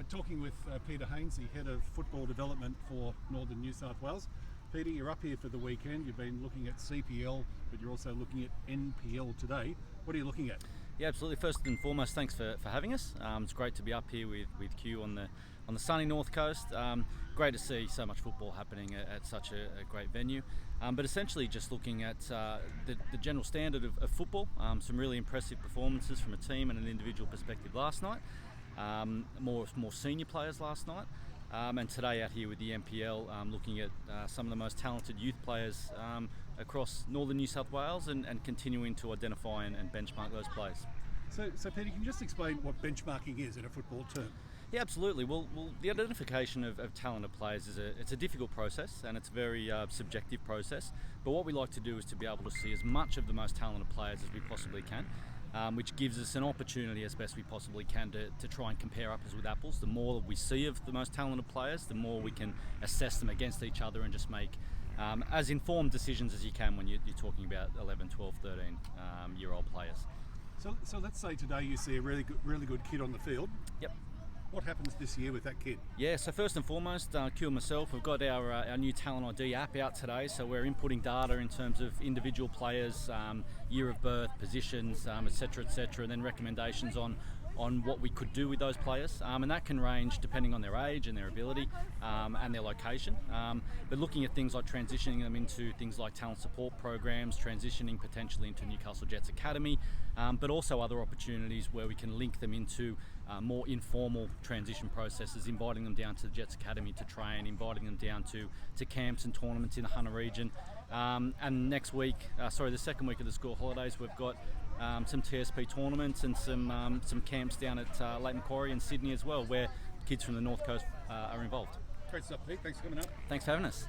Talking with Peter Haynes, the Head of Football Development for Northern New South Wales. Peter, you're up here for the weekend. You've been looking at CPL, but you're also looking at NPL today. What are you looking at? Yeah, absolutely. First and foremost, thanks for having us. It's great to be up here with Q on the sunny North Coast. Great to see so much football happening at such a great venue. But essentially just looking at the general standard of football. Some really impressive performances from a team and an individual perspective last night. More senior players last night. And today out here with the NPL, looking at some of the most talented youth players across northern New South Wales and continuing to identify and benchmark those players. So Peter, can you just explain what benchmarking is in a football term? Yeah, absolutely. Well, the identification of talented players it's a difficult process and it's a very subjective process. But what we like to do is to be able to see as much of the most talented players as we possibly can. Which gives us an opportunity as best we possibly can to try and compare apples with apples. The more we see of the most talented players, the more we can assess them against each other and just make as informed decisions as you can when you're talking about 11, 12, 13 year old players. So let's say today you see a really good kid on the field. Yep. What happens this year with that kid? Yeah, so first and foremost, Q and myself, we've got our new Talent ID app out today, so we're inputting data in terms of individual players, year of birth, positions, etc., and then recommendations on what we could do with those players, and that can range depending on their age and their ability and their location. But looking at things like transitioning them into things like talent support programs, transitioning potentially into Newcastle Jets Academy, but also other opportunities where we can link them into more informal transition processes, inviting them down to the Jets Academy to train, inviting them down to camps and tournaments in the Hunter region. And next week, the second week of the school holidays, we've got some TSP tournaments and some camps down at Lake Macquarie and Sydney as well, where kids from the North Coast are involved. Great stuff, Pete. Thanks for coming up. Thanks for having us.